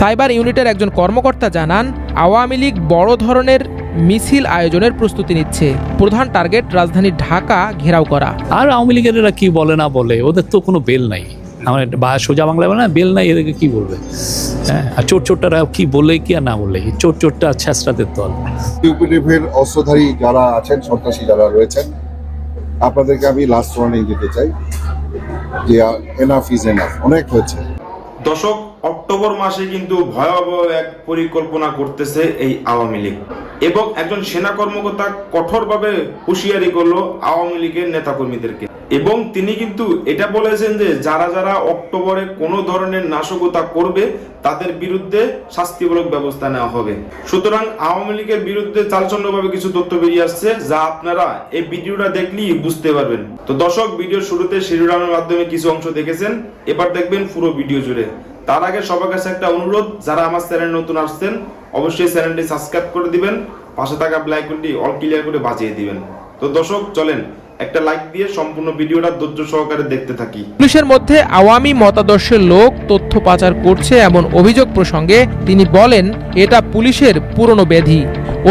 Cyber ইউনিটের একজন কর্মকর্তা জানান, আওয়ামী লীগ বড় ধরনের মিছিল আয়োজনের প্রস্তুতি নিচ্ছে। প্রধান টার্গেট রাজধানী ঢাকা ঘেরাও করা। আর আওয়ামী লীগের এরা কি বলে না বলে, ওদের তো কোনো বেল নাই। আমার সোজা বাংলায় বলে না, বেল নাই, এদেরকে কি বলবে? হ্যাঁ, আর চোরটা কি বলে কি আর না বললে, চোরটা ছেঁচড়াদের দল। ইউপিডিএফের অস্ত্রধারী যারা আছেন, সন্ত্রাসী যারা রয়েছেন, আপনাদেরকে আমি লাস্ট ওয়ার্নিং দিতে চাই যে এনাফ ইজ এনাফ, অনেক হয়েছে। দর্শক, অক্টোবর মাসে কিন্তু ভয়াবহ এক পরিকল্পনা করতেছে এই আওয়ামী লীগ, এবং একজন সেনা কর্মকর্তা কঠোরভাবে হুঁশিয়ারি করলো আওয়ামী লীগের নেতাকর্মীদেরকে, এবং তিনি কিন্তু এটা বলেছেন যে যারা যারা অক্টোবরে কোনো ধরনের নাশকতা করবে তাদের বিরুদ্ধে শাস্তিমূলক ব্যবস্থা নেওয়া হবে। সুতরাং আওয়ামী লীগের বিরুদ্ধে চালচন্দ্রভাবে কিছু তথ্য বেরিয়ে আসছে, যা আপনারা এই ভিডিওটা দেখলেই বুঝতে পারবেন। তো দর্শক, ভিডিওর শুরুতে শিরোনামের মাধ্যমে কিছু অংশ দেখেছেন, এবার দেখবেন পুরো ভিডিও জুড়ে। তার আগে সবার কাছে একটা অনুরোধ, যারা আমার চ্যানেলে নতুন আসছেন অবশ্যই চ্যানেলটি সাবস্ক্রাইব করে দিবেন, পাশে থাকা বেল আইকনটি অল ক্লিয়ার করে বাজিয়ে দিবেন। তো দর্শক, চলেন একটা লাইক দিয়ে সম্পূর্ণ ভিডিওটা ধৈর্য সহকারে দেখতে থাকি। পুলিশের মধ্যে আওয়ামী মতাদর্শের লোক তথ্য পাচার করছে এমন অভিযোগ প্রসঙ্গে তিনি বলেন, এটা পুলিশের পুরনো ব্যাধি।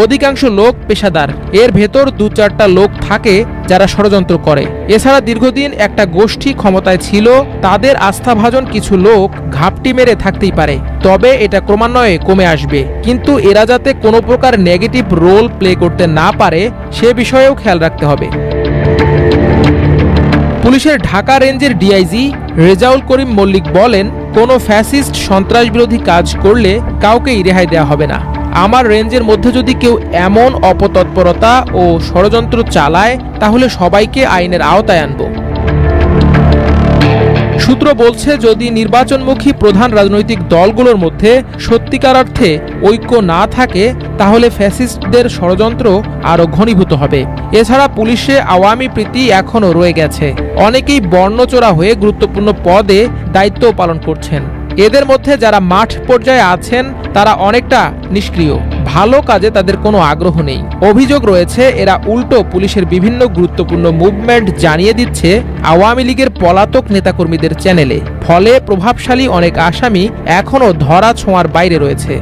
অধিকাংশ লোক পেশাদার, এর ভেতর 2-4টা লোক থাকে যারা ষড়যন্ত্র করে। এছাড়া দীর্ঘদিন একটা গোষ্ঠী ক্ষমতায় ছিল, তাদের আস্থাভাজন কিছু লোক ঘাপটি মেরে থাকতেই পারে, তবে এটা ক্রমান্বয়ে কমে আসবে। কিন্তু এরা যাতে কোনো প্রকার নেগেটিভ রোল প্লে করতে না পারে সে বিষয়েও খেয়াল রাখতে হবে। পুলিশের ঢাকা রেঞ্জের ডিআইজি রেজাউল করিম মল্লিক বলেন, কোনো ফ্যাসিস্ট সন্ত্রাস বিরোধী কাজ করলে কাউকেই রেহাই দেওয়া হবে না। আমার রেঞ্জের মধ্যে যদি কেউ এমন অপতৎপরতা ও ষড়যন্ত্র চালায় তাহলে সবাইকে আইনের আওতায় আনব। সূত্র বলছে, যদি নির্বাচনমুখী প্রধান রাজনৈতিক দলগুলোর মধ্যে সত্যিকার অর্থে ঐক্য না থাকে তাহলে ফ্যাসিস্টদের ষড়যন্ত্র আরও ঘনীভূত হবে। এছাড়া পুলিশে আওয়ামী প্রীতি এখনও রয়ে গেছে, অনেকেই বর্ণচোরা হয়ে গুরুত্বপূর্ণ পদে দায়িত্ব পালন করছেন। এদের মধ্যে যারা মাঠ পর্যায়ে আছেন তারা অনেকটা নিষ্ক্রিয়, ভালো কাজে তাদের কোনো আগ্রহ নেই। অভিযোগ রয়েছে এরা উল্টো পুলিশের বিভিন্ন গুরুত্বপূর্ণ মুভমেন্ট জানিয়ে দিচ্ছে আওয়ামী লীগের পলাতক নেতাকর্মীদের চ্যানেলে। ফলে প্রভাবশালী অনেক আসামি এখনও ধরা ছোঁয়ার বাইরে রয়েছে।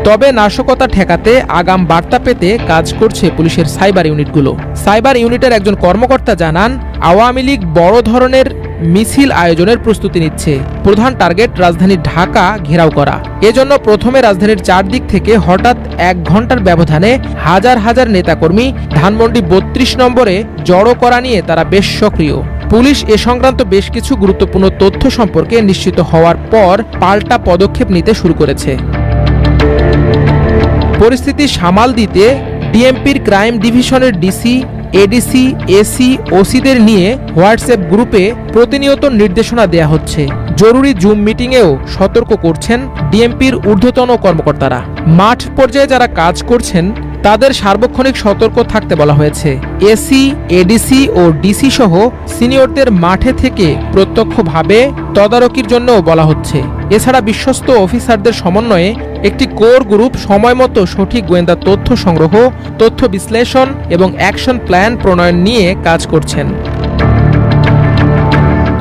তবে নাশকতা ঠেকাতে আগাম বার্তা পেতে কাজ করছে পুলিশের সাইবার ইউনিটগুলো। সাইবার ইউনিটের একজন কর্মকর্তা জানান, আওয়ামী লীগ বড় ধরনের মিছিল আয়োজনের প্রস্তুতি নিচ্ছে। প্রধান টার্গেট রাজধানী ঢাকা ঘেরাও করা। এজন্য প্রথমে রাজধানীর চারদিক থেকে হঠাৎ 1 ঘন্টার ব্যবধানে হাজার হাজার নেতাকর্মী ধানমন্ডি 32 নম্বরে জড়ো করা নিয়ে তারা বেশ সক্রিয়। পুলিশ এ সংক্রান্ত বেশ কিছু গুরুত্বপূর্ণ তথ্য সম্পর্কে নিশ্চিত হওয়ার পর পাল্টা পদক্ষেপ নিতে শুরু করেছে। পরিস্থিতি সামাল দিতে ডিএমপির ক্রাইম ডিভিশনের ডিসি, এডিসি, এসি, ওসিদের নিয়ে হোয়াটসঅ্যাপ গ্রুপে প্রতিনিয়ত নির্দেশনা দেয়া হচ্ছে। জরুরি জুম মিটিংয়েও সতর্ক করছেন ডিএমপির ঊর্ধ্বতন কর্মকর্তারা। মাঠ পর্যায়ে যারা কাজ করছেন তাদের সার্বক্ষণিক সতর্ক থাকতে বলা হয়েছে। এসি, এডিসি ও ডিসি সহ সিনিয়রদের মাঠে থেকে প্রত্যক্ষভাবে তদারকির জন্যও বলা হচ্ছে। এছাড়া বিশ্বস্ত অফিসারদের সমন্বয়ে একটি কোর গ্রুপ সময়মতো সঠিক গোয়েন্দা তথ্য সংগ্রহ, তথ্য বিশ্লেষণ এবং অ্যাকশন প্ল্যান প্রণয়ন নিয়ে কাজ করছেন।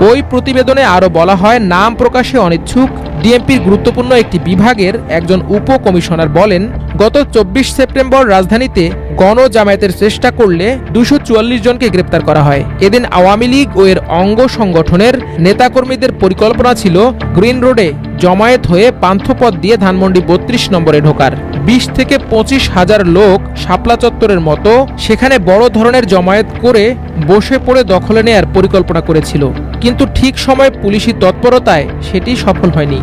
ওই প্রতিবেদনে আরও বলা হয়, নাম প্রকাশে অনিচ্ছুক ডিএমপির গুরুত্বপূর্ণ একটি বিভাগের একজন উপকমিশনার বলেন, গত 24 সেপ্টেম্বর রাজধানীতে গণজামায়াতের চেষ্টা করলে 244 জনকে গ্রেপ্তার করা হয়। এদিন আওয়ামী লীগ ও এর অঙ্গ সংগঠনের নেতাকর্মীদের পরিকল্পনা ছিল গ্রিন রোডে জমায়েত হয়ে পান্থপথ দিয়ে ধানমন্ডি 32 নম্বরে ঢোকার। 20 থেকে 25 হাজার লোক শাপলা চত্বরের মতো সেখানে বড় ধরনের জমায়েত করে বসে পড়ে দখলে নেয়ার পরিকল্পনা করেছিল, কিন্তু ঠিক সময় পুলিশি তৎপরতায় সেটি সফল হয়নি।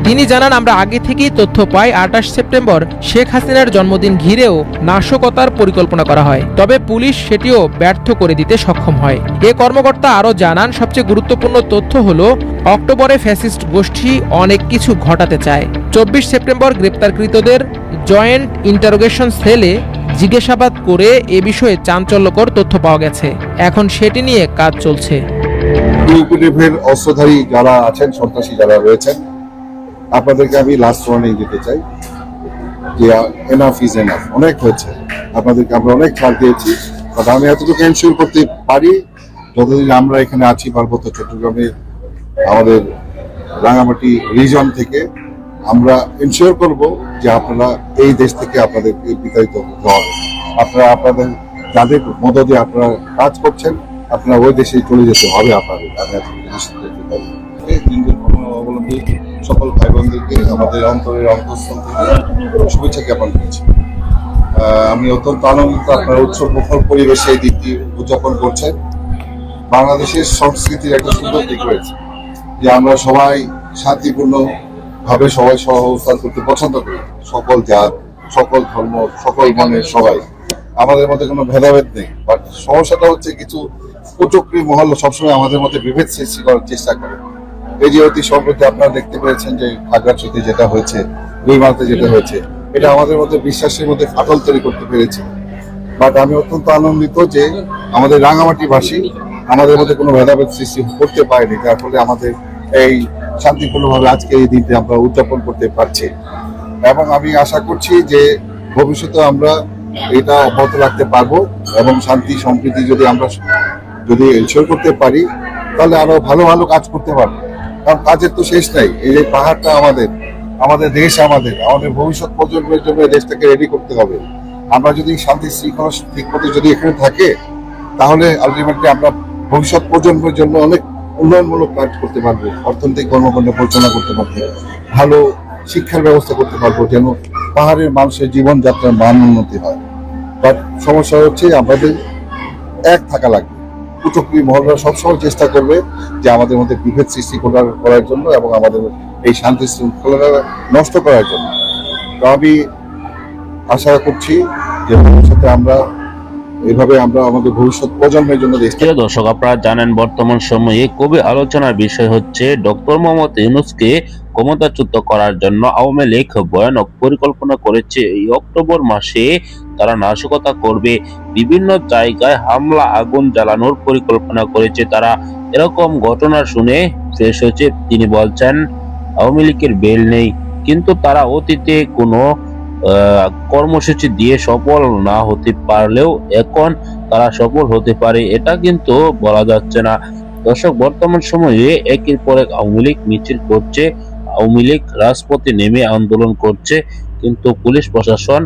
তিনি জানান, আমরা আগে থেকেই তথ্য পাই 28 সেপ্টেম্বর শেখ হাসিনার জন্মদিন ঘিরেও নাশকতার পরিকল্পনা করা হয়, তবে পুলিশ সেটিও ব্যর্থ করে দিতে সক্ষম হয়। এ কর্মকর্তা আরও জানান, সবচেয়ে গুরুত্বপূর্ণ তথ্য হলো অক্টোবরে ফ্যাসিস্ট গোষ্ঠী অনেক কিছু ঘটাতে চায়। 24 সেপ্টেম্বর গ্রেপ্তারকৃতদের জয়েন্ট ইন্টারোগেশন সেলে জিজ্ঞাসাবাদ করে এ বিষয়ে চাঞ্চল্যকর তথ্য পাওয়া গেছে। এখন সেটি নিয়ে কাজ চলছে। ইউপিডিএফের অস্ত্রধারী যারা আছেন, সন্ত্রাসী যারা রয়েছেন, আপনাদেরকে আমি লাস্ট ওয়ার্নিং দিতে চাই যে এনাফ ইজ এনাফ, অনেক হয়েছে। আপনাদেরকে আমরা অনেক ছাড় দিয়েছি, আমি এতটুকু এনশিওর করতে পারি, যতদিন আমরা এখানে আছি পার্বত্য চট্টগ্রামের আমাদের রাঙামাটি রিজন থেকে আমরা এনশিওর করব যে আপনারা এই দেশ থেকে আপনাদেরকে বিতাড়িত হতে হবে। আপনারা আপনাদের যাদের মদদে আপনারা কাজ করছেন, আপনারা ওই দেশে চলে যেতে হবে আপনাদের। আমি আজকে নিশ্চিত করতে পারি হিন্দু ধর্মাবলম্বী সকল ভাই বোনদেরকে আমাদের অন্তরের অন্তঃস্থল থেকে শুভেচ্ছা জ্ঞাপন করছি। আমি অত্যন্ত আনন্দিত আপনারা উৎসব মুখর পরিবেশে এই দিকটি উদযাপন করছেন। বাংলাদেশের সংস্কৃতির একটা সুন্দর দিক রয়েছে যে আমরা সবাই শান্তিপূর্ণ ভাবে সবাই সহ অবস্থান করতে পছন্দ করি। সকল জাত, সকল ধর্ম, সকল মনের সবাই, আমাদের মধ্যে কোনো ভেদাভেদ নেই। বাট সমস্যাটা হচ্ছে কিছু কুচক্রী মহল সবসময় আমাদের মধ্যে বিভেদ সৃষ্টি করার চেষ্টা করে। এই যে অতি সম্প্রতি আপনারা দেখতে পেয়েছেন যে খাগড়াছড়িতে যেটা হয়েছে, দুইমালতে যেটা হয়েছে, এটা আমাদের মধ্যে বিশ্বাসের মধ্যে ফাটল তৈরি করতে পেরেছে। বাট আমি অত্যন্ত আনন্দিত যে আমাদের রাঙামাটিবাসী আমাদের মধ্যে কোনো ভেদাভেদ সৃষ্টি করতে পারেনি, যার ফলে আমাদের এই শান্তিপূর্ণভাবে আজকে এই দিনটি আমরা উদযাপন করতে পারছি। এবং আমি আশা করছি যে ভবিষ্যতে আমরা এটা অব্যাহত রাখতে পারবো এবং শান্তি সম্প্রীতি যদি এনশিওর করতে পারি তাহলে আরো ভালো ভালো কাজ করতে পারবো। কারণ কাজের তো শেষ নাই। এই যে পাহাড়টা আমাদের দেশ, আমাদের ভবিষ্যৎ প্রজন্মের জন্য এই দেশটাকে রেডি করতে হবে। আমরা যদি শান্তি শৃঙ্খলা ঠিক মতো যদি এখানে থাকে তাহলে আলটিমেটলি আমরা ভবিষ্যৎ প্রজন্মের জন্য অনেক উন্নয়নমূলক কাজ করতে পারবো, অর্থনৈতিক কর্মকাণ্ড পরিচালনা করতে পারবো, ভালো শিক্ষার ব্যবস্থা করতে পারবো, যেন পাহাড়ের মানুষের জীবনযাত্রার মান উন্নতি হয়। বাট সমস্যা হচ্ছে আমাদের এক থাকা লাগবে। কুচক্রী মহলরা সবসময় চেষ্টা করবে যে আমাদের মধ্যে বিভেদ সৃষ্টি করার জন্য এবং আমাদের এই শান্তি শৃঙ্খলা নষ্ট করার জন্য। তো আমি আশা করছি যে ভবিষ্যতে আমরা আমাদের ভবিষ্যৎ প্রজন্মের জন্য প্রিয় দর্শক, আপনারা জানেন বর্তমান সময়ে খুবই আলোচনার বিষয় হচ্ছে ডক্টর মোহাম্মদ ইউনূসকে ক্ষমতাচ্যুত করার জন্য আওয়ামী লীগ ভয়ানক পরিকল্পনা করেছে। এই অক্টোবর মাসে তারা নাশকতা করবে, বিভিন্ন জায়গায় হামলা আগুন জ্বালানোর পরিকল্পনা করেছে তারা। এরকম ঘটনা শুনে ফ্রেশ হয়েছে তিনি বলছেন আওয়ামী লীগের বেল নেই, কিন্তু তারা অতীতে কোনো কর্মসূচি দিয়ে সফল না হতে পারলেও এখন তারা সফল হতে পারে, এটা কিন্তু বলা যাচ্ছে না। দর্শক, বর্তমান সময়ে একের পর এক আওয়ামী লীগ মিছিল করছে, আওয়ামী লীগ রাজপথে নেমে আন্দোলন করছে, কিন্তু পুলিশ প্রশাসন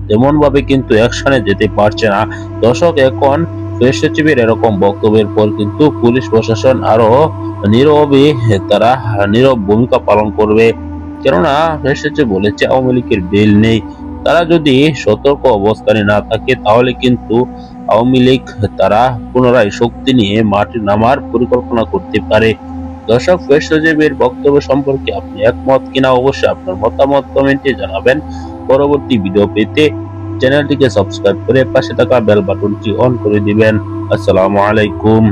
তেমন ভাবে কিন্তু অ্যাকশনে যেতে পারছে না। দর্শক, এখন প্রেস সচিবের এরকম বক্তব্যের পর কিন্তু পুলিশ প্রশাসন আরো নীরব ভূমিকা পালন করবে। কেননা প্রেস সচিব বলেছে আওয়ামী লীগের বেল নেই। তারা যদি সতর্ক অবস্থানে না থাকে তাহলে কিন্তু আওয়ামী লীগ তারা পুনরায় শক্তি নিয়ে মাঠে নামার পরিকল্পনা করতে পারে। দর্শক, প্রেস সচিবের বক্তব্য সম্পর্কে আপনি একমত কিনা অবশ্যই আপনার মতামত কমেন্টে জানাবেন। পরবর্তী ভিডিও পেতে চ্যানেলটিকে সাবস্ক্রাইব করে পাশে থাকা বেল বাটনটি অন করে দিবেন। আসসালামু আলাইকুম।